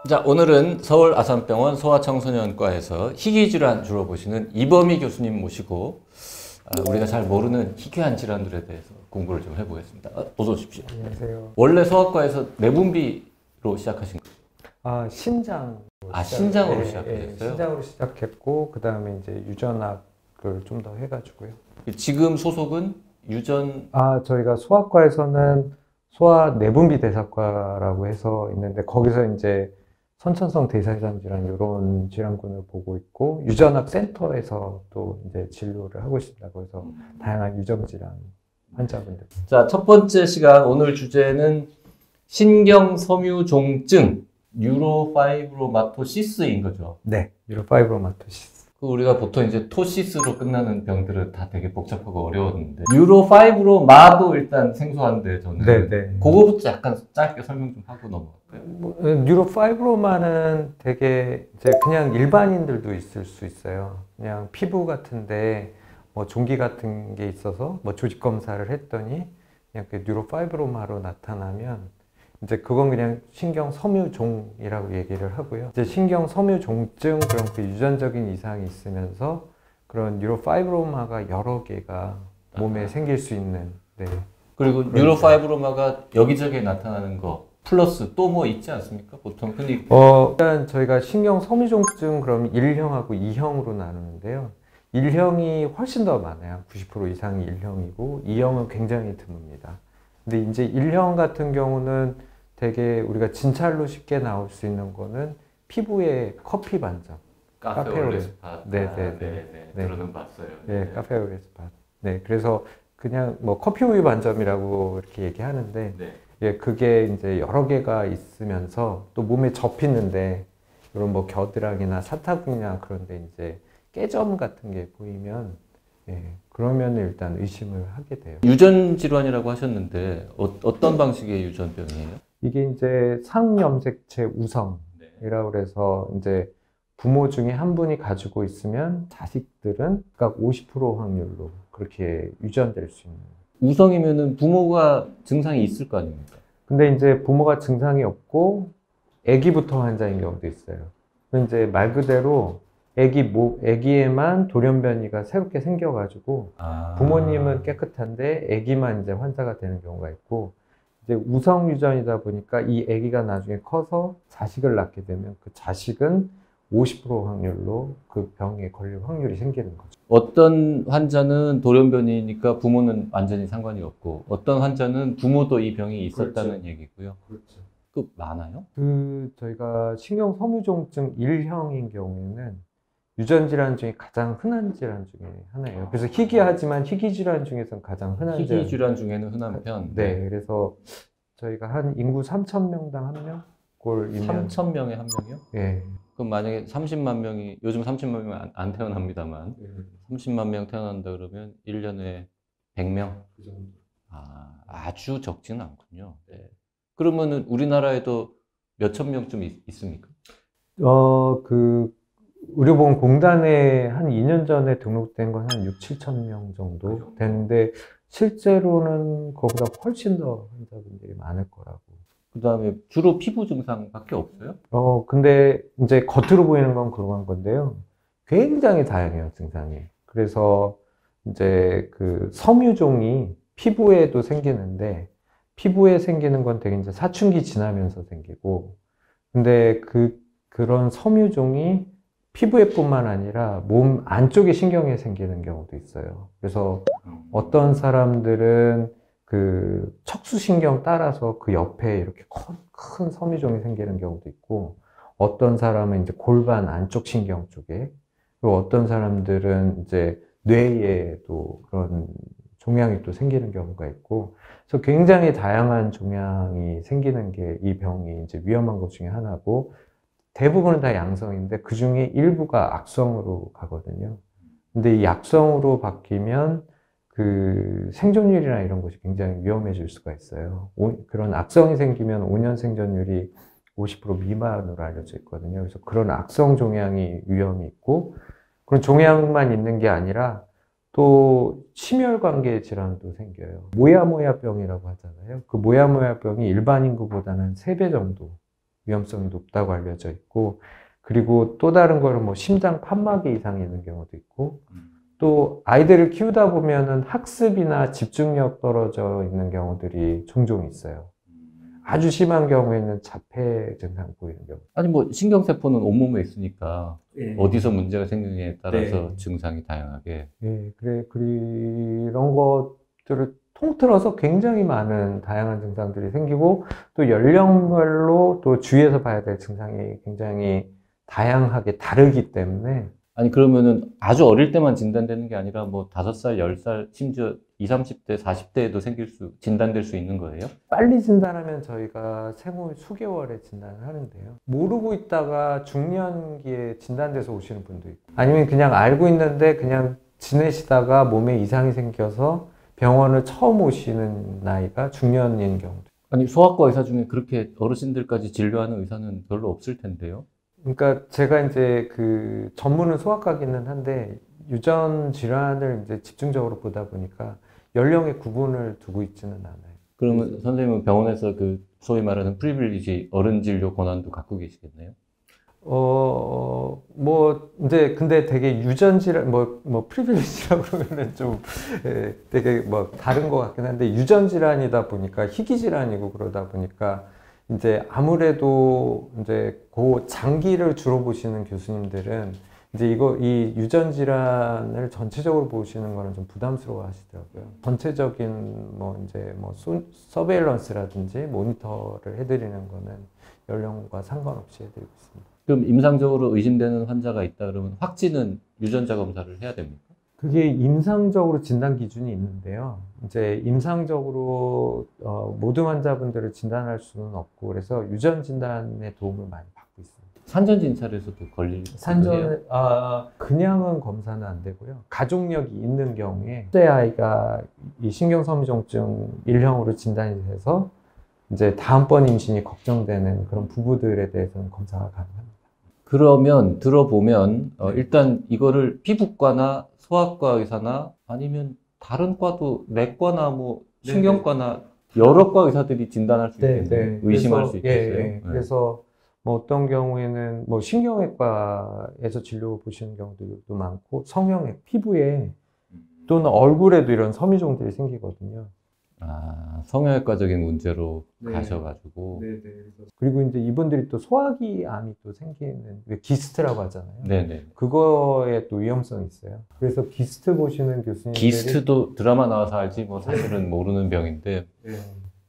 자, 오늘은 서울 아산병원 소아청소년과에서 희귀질환 주로 보시는 이범희 교수님 모시고 우리가 잘 모르는 희귀한 질환들에 대해서 공부를 좀 해보겠습니다. 어서 오십시오. 안녕하세요. 원래 소아과에서 내분비로 시작하신 거예요? 신장으로 신장으로 시작했어요? 신장으로 시작했고 그 다음에 이제 유전학을 좀 더 해가지고요. 지금 소속은 유전? 저희가 소아과에서는 소아 내분비 대사과라고 해서 있는데 거기서 이제 선천성 대사이상 질환 이런 질환군을 보고 있고 유전학 센터에서 또 이제 진료를 하고 있습니다. 거기서 다양한 유전 질환 환자분들. 자, 첫 번째 시간 오늘 주제는 신경섬유종증 뉴로파이브로마토시스인 거죠. 네, 뉴로파이브로마토시스. 우리가 보통 이제 토시스로 끝나는 병들은 다 되게 복잡하고 어려웠는데 뉴로5로마도 일단 생소한데 저는 네네. 그거부터 약간 짧게 설명 좀 하고 넘어갈까요? 뉴로5로마는 되게 이제 그냥 일반인들도 있을 수 있어요. 그냥 피부 같은데 뭐 종기 같은 게 있어서 뭐 조직 검사를 했더니 그냥 그 뉴로5로마로 나타나면 이제 그건 그냥 신경섬유종이라고 얘기를 하고요. 이제 신경섬유종증 그런 그 유전적인 이상이 있으면서 그런 뉴로파이브로마가 여러 개가 몸에 생길 수 있는. 네. 그리고 뉴로파이브로마가 여기저기 나타나는 거 플러스 또 뭐 있지 않습니까? 보통 흔히 일단 저희가 신경섬유종증 그럼 1형하고 2형으로 나누는데요. 1형이 훨씬 더 많아요. 90% 이상이 1형이고 2형은 굉장히 드뭅니다. 근데 이제 1형 같은 경우는 되게 우리가 진찰로 쉽게 나올 수 있는 거는 피부에 커피 반점. 카페오레스팟. 네네네. 들어는 봤어요. 네, 카페오레스팟. 네, 그래서 그냥 뭐 커피 우유 반점이라고 이렇게 얘기하는데, 네. 예, 그게 이제 여러 개가 있으면서 또 몸에 접히는데, 이런 뭐 겨드랑이나 사타구니나 그런데 이제 깨점 같은 게 보이면, 예, 그러면 일단 의심을 하게 돼요. 유전 질환이라고 하셨는데 어떤 방식의 유전병이에요? 이게 이제 상염색체 우성이라고 그래서 이제 부모 중에 한 분이 가지고 있으면 자식들은 각 50% 확률로 그렇게 유전될 수 있는. 우성이면은 부모가 증상이 있을 거 아닙니까? 근데 이제 부모가 증상이 없고 아기부터 환자인 경우도 있어요. 이제 말 그대로 아기에만 돌연변이가 새롭게 생겨가지고 부모님은 깨끗한데 아기만 이제 환자가 되는 경우가 있고, 이제 우성 유전이다 보니까 이 아기가 나중에 커서 자식을 낳게 되면 그 자식은 50% 확률로 그 병에 걸릴 확률이 생기는 거죠. 어떤 환자는 돌연변이니까 부모는 완전히 상관이 없고 어떤 환자는 부모도 이 병이 있었다는 그렇죠. 얘기고요. 그렇죠. 그 많아요? 저희가 신경섬유종증 1형인 경우에는 유전질환 중에 가장 흔한 질환 중에 하나예요. 그래서 희귀하지만 희귀질환 중에서는 가장 흔한 희귀 질환 중에는 흔한 편. 네, 그래서 저희가 한 인구 3,000명당 한 명? 꼴이면 3,000명에 한 명이요? 예. 그럼 만약에 30만 명이 요즘 30만 명 안 태어납니다만 30만 명 태어난다 그러면 1년에 100명? 그 정도. 아주 적지는 않군요. 네. 그러면은 우리나라에도 몇천 명쯤 있습니까? 의료보험공단에 한 2년 전에 등록된 건 한 6, 7천 명 정도 되는데 실제로는 그거보다 훨씬 더 환자분들이 많을 거라고. 그 다음에 주로 피부 증상밖에 없어요? 근데 이제 겉으로 보이는 건 그런 건데요. 굉장히 다양해요, 증상이. 그래서 이제 그 섬유종이 피부에도 생기는데 피부에 생기는 건 되게 이제 사춘기 지나면서 생기고, 근데 그런 섬유종이 피부에뿐만 아니라 몸 안쪽에 신경에 생기는 경우도 있어요. 그래서 어떤 사람들은 그 척수신경 따라서 그 옆에 이렇게 큰 섬유종이 생기는 경우도 있고, 어떤 사람은 이제 골반 안쪽 신경 쪽에, 그리고 어떤 사람들은 이제 뇌에도 그런 종양이 또 생기는 경우가 있고, 그래서 굉장히 다양한 종양이 생기는 게 이 병이 이제 위험한 것 중에 하나고, 대부분은 다 양성인데 그 중에 일부가 악성으로 가거든요. 근데 이 악성으로 바뀌면 그 생존율이나 이런 것이 굉장히 위험해질 수가 있어요. 그런 악성이 생기면 5년 생존율이 50% 미만으로 알려져 있거든요. 그래서 그런 악성 종양이 위험이 있고, 그런 종양만 있는 게 아니라 또 심혈관계 질환도 생겨요. 모야모야병이라고 하잖아요. 그 모야모야병이 일반 인구보다는 3배 정도 위험성이 높다고 알려져 있고, 그리고 또 다른 거는 뭐 심장 판막에 이상이 있는 경우도 있고, 또 아이들을 키우다 보면은 학습이나 집중력 떨어져 있는 경우들이 종종 있어요. 아주 심한 경우에는 자폐 증상 보이는 경우. 아니 뭐 신경세포는 온몸에 있으니까 예. 어디서 문제가 생기느냐에 따라서 네. 증상이 다양하게. 예, 그래, 그런 것들을 통틀어서 굉장히 많은 다양한 증상들이 생기고, 또 연령별로 또 주의해서 봐야 될 증상이 굉장히 다양하게 다르기 때문에, 아니 그러면은 아주 어릴 때만 진단되는 게 아니라 뭐 5살, 10살, 심지어 20, 30대, 40대에도 진단될 수 있는 거예요? 빨리 진단하면 저희가 생후 수개월에 진단을 하는데요. 모르고 있다가 중년기에 진단돼서 오시는 분도 있고, 아니면 그냥 알고 있는데 그냥 지내시다가 몸에 이상이 생겨서 병원을 처음 오시는 나이가 중년인 경우도. 아니 소아과 의사 중에 그렇게 어르신들까지 진료하는 의사는 별로 없을 텐데요. 그러니까 제가 이제 그 전문은 소아과기는 한데 유전 질환을 이제 집중적으로 보다 보니까 연령의 구분을 두고 있지는 않아요. 그러면 선생님은 병원에서 그 소위 말하는 프리빌리지 어른 진료 권한도 갖고 계시겠네요? 뭐, 이제, 근데 되게 유전질환, 프리빌리지라고 그러면은 좀, 되게 뭐, 다른 것 같긴 한데, 유전질환이다 보니까, 희귀질환이고 그러다 보니까, 이제 아무래도 이제 그 장기를 주로 보시는 교수님들은, 이제 이 유전질환을 전체적으로 보시는 거는 좀 부담스러워 하시더라고요. 전체적인 서베일런스라든지 모니터를 해드리는 거는 연령과 상관없이 해드리고 있습니다. 그럼 임상적으로 의심되는 환자가 있다 그러면 확진은 유전자 검사를 해야 됩니까? 그게 임상적으로 진단 기준이 있는데요. 이제 임상적으로 모든 환자분들을 진단할 수는 없고, 그래서 유전 진단의 도움을 많이 받고 있습니다. 산전 진찰에서도 걸릴 수 있어요? 그냥은 검사는 안 되고요. 가족력이 있는 경우에 때 아이가 이 신경섬유종증 1형으로 진단이 돼서 이제 다음번 임신이 걱정되는 그런 부부들에 대해서는 검사가 가능합니다. 그러면 들어보면 일단 이거를 피부과나 소아과 의사나 아니면 다른 과도 내과나 뭐 신경과나 여러 과 의사들이 진단할 수 있겠네요. 의심할 수 있겠어요. 네. 그래서 뭐 어떤 경우에는 뭐 신경외과에서 진료 보시는 경우들도 많고, 성형외, 피부에 또는 얼굴에도 이런 섬유종들이 생기거든요. 아, 성형외과적인 문제로 가셔가지고. 그리고 이제 이분들이 또 소화기 암이 또 생기는, 기스트라고 하잖아요. 네네. 그거에 또 위험성이 있어요. 그래서 기스트 보시는 교수님들이. 기스트도 드라마 나와서 알지, 뭐 사실은 모르는 병인데.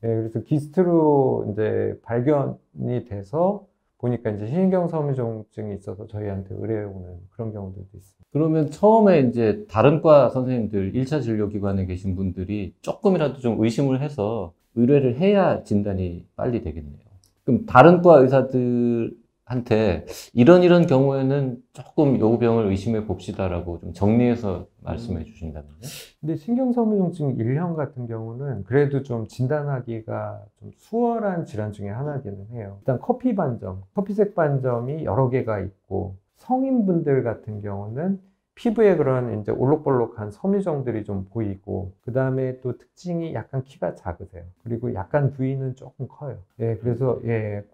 그래서 기스트로 이제 발견이 돼서 보니까 이제 신경섬유종증이 있어서 저희한테 의뢰해 오는 그런 경우들도 있습니다. 그러면 처음에 이제 다른 과 선생님들, 1차 진료기관에 계신 분들이 조금이라도 좀 의심을 해서 의뢰를 해야 진단이 빨리 되겠네요. 그럼 다른 과 의사들한테 이런 경우에는 조금 요 병을 의심해 봅시다라고 좀 정리해서 말씀해 주신다면요? 근데 신경섬유종증 1형 같은 경우는 그래도 좀 진단하기가 좀 수월한 질환 중에 하나기는 해요. 일단 커피색 반점이 여러 개가 있고, 성인분들 같은 경우는 피부에 그런 이제 올록볼록한 섬유종들이 좀 보이고, 그 다음에 또 특징이 약간 키가 작으세요. 그리고 약간 부위는 조금 커요. 그래서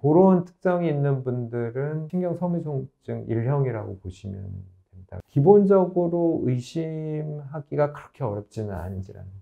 그런 특성이 있는 분들은 신경섬유종증 1형이라고 보시면 됩니다. 기본적으로 의심하기가 그렇게 어렵지는 않은 질환입니다.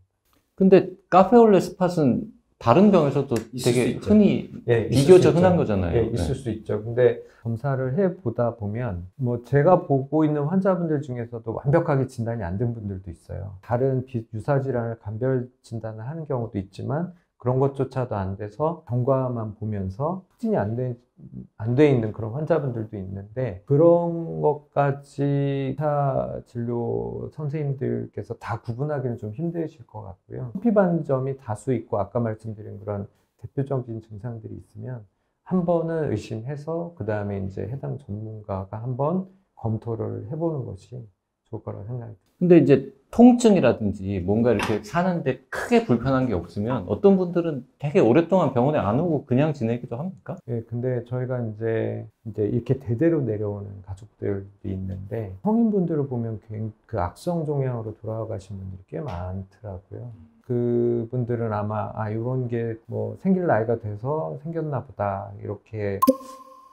근데 카페올레 스팟은 다른 병에서도 되게 흔히 비교적 흔한 거잖아요. 있을 수 있죠. 근데 검사를 해보다 보면 뭐 제가 보고 있는 환자분들 중에서도 완벽하게 진단이 안 된 분들도 있어요. 다른 유사 질환을 감별 진단을 하는 경우도 있지만, 그런 것조차도 안 돼서 경과만 보면서 확진이 안 돼 있는 그런 환자분들도 있는데, 그런 것까지 의사 진료 선생님들께서 다 구분하기는 좀 힘드실 것 같고요. 커피 반점이 다수 있고, 아까 말씀드린 그런 대표적인 증상들이 있으면 한 번은 의심해서 그 다음에 이제 해당 전문가가 한번 검토를 해보는 것이 좋을 거라고 생각이 듭니다. 근데 이제 통증이라든지 뭔가 이렇게 사는데 크게 불편한 게 없으면 어떤 분들은 되게 오랫동안 병원에 안 오고 그냥 지내기도 합니까? 예, 근데 저희가 이제 이렇게 대대로 내려오는 가족들이 있는데 성인분들을 보면 그 악성 종양으로 돌아가신 분들이 꽤 많더라고요. 그분들은 아마 이런 게 뭐 생길 나이가 돼서 생겼나 보다 이렇게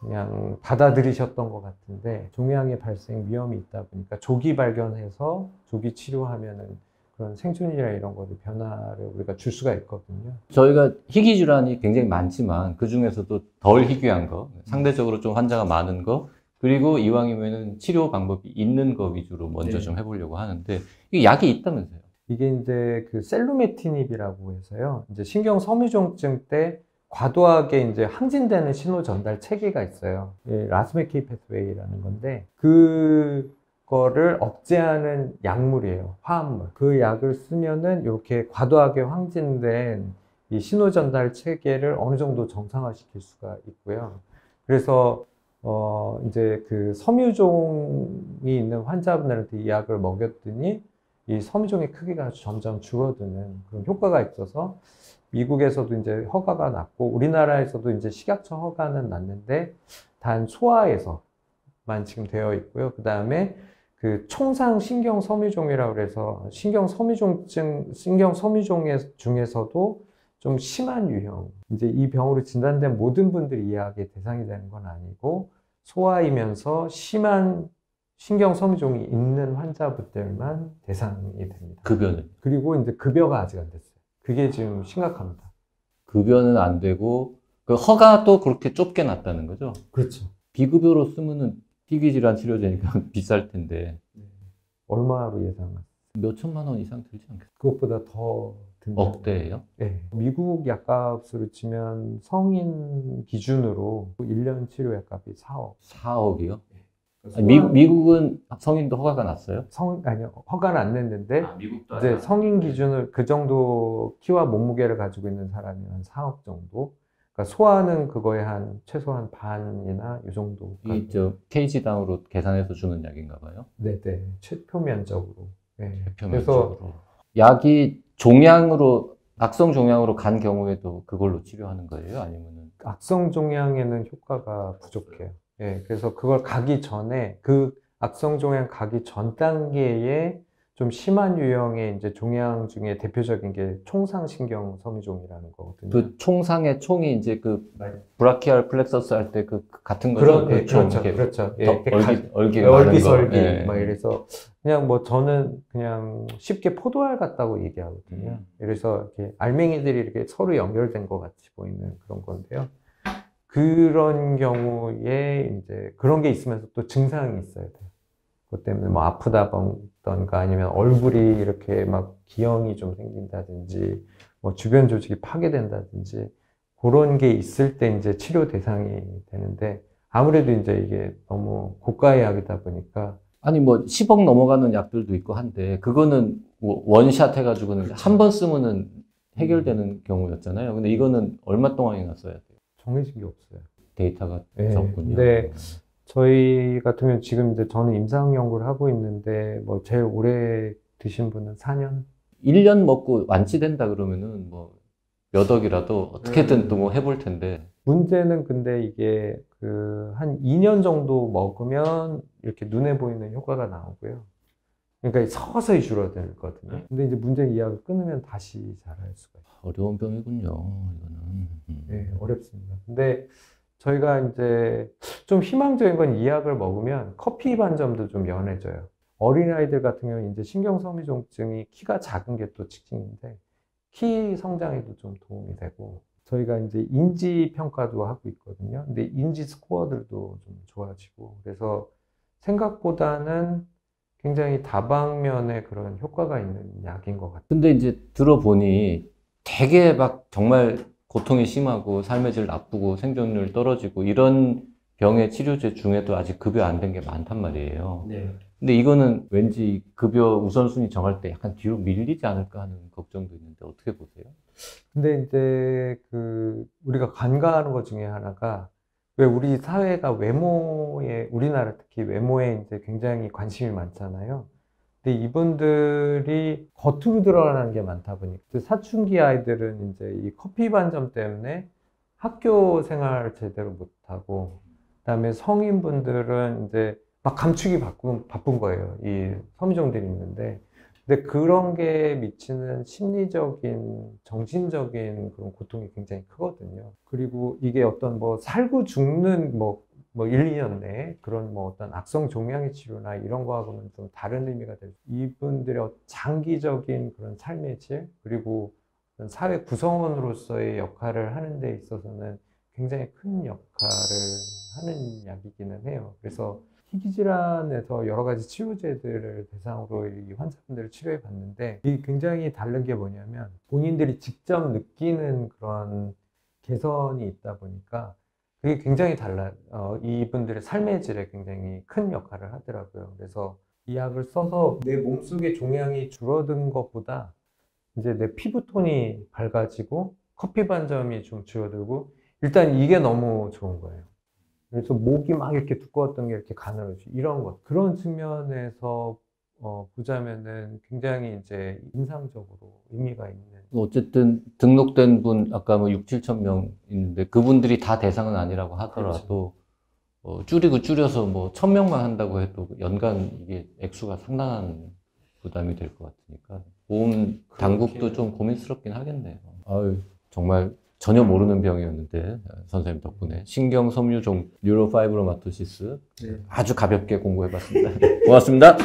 그냥 받아들이셨던 것 같은데 종양의 발생 위험이 있다 보니까 조기 발견해서 조기 치료하면은 그런 생존이나 이런 것들 변화를 우리가 줄 수가 있거든요. 저희가 희귀 질환이 굉장히 많지만 그 중에서도 덜 희귀한 거, 상대적으로 좀 환자가 많은 거, 그리고 이왕이면은 치료 방법이 있는 거 위주로 먼저 네. 좀 해보려고 하는데 이게 약이 있다면서요? 이게 이제 그 셀루메티닙이라고 해서요. 이제 신경 섬유종증 때 과도하게 이제 항진되는 신호 전달 체계가 있어요. 라스메키 패스웨이라는 건데 그거를 억제하는 약물이에요. 화합물. 그 약을 쓰면은 이렇게 과도하게 항진된 이 신호 전달 체계를 어느 정도 정상화시킬 수가 있고요. 그래서 이제 그 섬유종이 있는 환자분들한테 이 약을 먹였더니 이 섬유종의 크기가 점점 줄어드는 그런 효과가 있어서 미국에서도 이제 허가가 났고 우리나라에서도 이제 식약처 허가는 났는데 단 소아에서만 지금 되어 있고요. 그 다음에 그 총상 신경 섬유종이라고 그래서 신경 섬유종 중에서도 좀 심한 유형. 이제 이 병으로 진단된 모든 분들이 이 약의 대상이 되는 건 아니고 소아이면서 심한 신경 섬유종이 있는 환자분들만 대상이 됩니다. 급여는? 그리고 이제 급여가 아직 안 됐어요. 그게 지금 심각합니다. 급여는 안 되고 그 허가도 그렇게 좁게 놨다는 거죠? 그렇죠. 비급여로 쓰면은 희귀 질환 치료제니까 비쌀 텐데 얼마로 예상하세요? 몇 천만 원 이상 들지 않겠어요? 그것보다 더 든다. 억대예요? 네. 미국 약값으로 치면 성인 기준으로 1년 치료 약값이 4억. 4억이요? 미국은 성인도 허가가 났어요? 아니요. 허가는 안 냈는데 미국도 이제 성인 기준을 그 정도 키와 몸무게를 가지고 있는 사람이 한 4억 정도. 그러니까 소아는 그거에 한 최소한 반이나 이 정도. 이저 케이지당으로 계산해서 주는 약인가 봐요. 네네. 최표면적으로. 네. 표면적으로. 그래서 약이 종양으로 악성 종양으로 간 경우에도 그걸로 치료하는 거예요? 아니면은 악성 종양에는 효과가 부족해요. 예, 그래서 그걸 가기 전에 그 악성 종양 가기 전 단계에 좀 심한 유형의 이제 종양 중에 대표적인 게 총상신경 섬유종이라는 거거든요. 그 총상의 총이 이제 그 브라키알 플렉서스 할 때 그 같은 그런, 거죠? 예, 총 그렇죠, 이렇게 그렇죠. 예, 얼기 얼기설기 예. 막 이래서 그냥 뭐 저는 그냥 쉽게 포도알 같다고 얘기하거든요. 그래서 이렇게 알맹이들이 이렇게 서로 연결된 것 같이 보이는 그런 건데요. 그런 경우에 이제 그런 게 있으면서 또 증상이 있어야 돼요. 그것 때문에 뭐 아프다던가 아니면 얼굴이 이렇게 막 기형이 좀 생긴다든지 뭐 주변 조직이 파괴된다든지 그런 게 있을 때 이제 치료 대상이 되는데 아무래도 이제 이게 너무 고가의 약이다 보니까 아니 뭐 10억 넘어가는 약들도 있고 한데 그거는 뭐 원샷 해가지고는 한 번 쓰면은 해결되는 경우였잖아요. 근데 이거는 얼마 동안이나 써야 돼요? 정해진 게 없어요. 데이터가 네, 적군요. 근데 저희 같은 경우 지금 이제 저는 임상 연구를 하고 있는데 뭐 제일 오래 드신 분은 4년? 1년 먹고 완치된다 그러면은 뭐 몇 억이라도 어떻게든 또 뭐 해볼 텐데. 문제는 근데 이게 그 한 2년 정도 먹으면 이렇게 눈에 보이는 효과가 나오고요. 그러니까 서서히 줄어들거든요. 근데 이제 문제는 이 약을 끊으면 다시 자랄 수가 있어요. 어려운 병이군요, 이거는. 네, 어렵습니다. 근데 저희가 이제 좀 희망적인 건 이 약을 먹으면 커피 반점도 좀 연해져요. 어린아이들 같은 경우는 이제 신경섬유종증이 키가 작은 게 또 특징인데 키 성장에도 좀 도움이 되고 저희가 이제 인지 평가도 하고 있거든요. 근데 인지 스코어들도 좀 좋아지고 그래서 생각보다는 굉장히 다방면의 그런 효과가 있는 약인 것 같아요. 근데 이제 들어보니 되게 막 정말 고통이 심하고 삶의 질 나쁘고 생존율 떨어지고 이런 병의 치료제 중에도 아직 급여 안 된 게 많단 말이에요. 네. 근데 이거는 왠지 급여 우선순위 정할 때 약간 뒤로 밀리지 않을까 하는 걱정도 있는데 어떻게 보세요? 근데 이제 그 우리가 간과하는 것 중에 하나가 왜 우리 사회가 외모에 우리나라 특히 외모에 이제 굉장히 관심이 많잖아요. 근데 이분들이 겉으로 드러나는 게 많다 보니까 그 사춘기 아이들은 이제 이 커피 반점 때문에 학교 생활 제대로 못하고, 그다음에 성인분들은 이제 막 감추기 바쁜 거예요. 이 섬유종들이 있는데. 근데 그런 게 미치는 심리적인, 정신적인 그런 고통이 굉장히 크거든요. 그리고 이게 어떤 뭐 살고 죽는 뭐 1, 2년 내에 그런 뭐 어떤 악성 종양의 치료나 이런 거하고는 좀 다른 의미가 되죠. 이분들의 장기적인 그런 삶의 질, 그리고 사회 구성원으로서의 역할을 하는 데 있어서는 굉장히 큰 역할을 하는 약이기는 해요. 그래서 희귀질환에서 여러 가지 치료제들을 대상으로 이 환자분들을 치료해 봤는데, 이게 굉장히 다른 게 뭐냐면 본인들이 직접 느끼는 그런 개선이 있다 보니까 그게 굉장히 이분들의 삶의 질에 굉장히 큰 역할을 하더라고요. 그래서 이 약을 써서 내 몸속의 종양이 줄어든 것보다 이제 내 피부톤이 밝아지고 커피 반점이 좀 줄어들고, 일단 이게 너무 좋은 거예요. 그래서 목이 막 이렇게 두꺼웠던 게 이렇게 가늘어지고 이런 것, 그런 측면에서 보자면은 굉장히 이제 인상적으로 의미가 있는. 어쨌든 등록된 분 아까 뭐 6, 7천 명 있는데 그분들이 다 대상은 아니라고 하더라도 줄여서 뭐 1,000명만 한다고 해도 연간 이게 액수가 상당한 부담이 될 것 같으니까 보험 당국도 좀 고민스럽긴 하겠네요. 아유, 정말 전혀 모르는 병이었는데 선생님 덕분에 신경섬유종 뉴로파이브로마토시스 아주 가볍게 공부해봤습니다. 고맙습니다.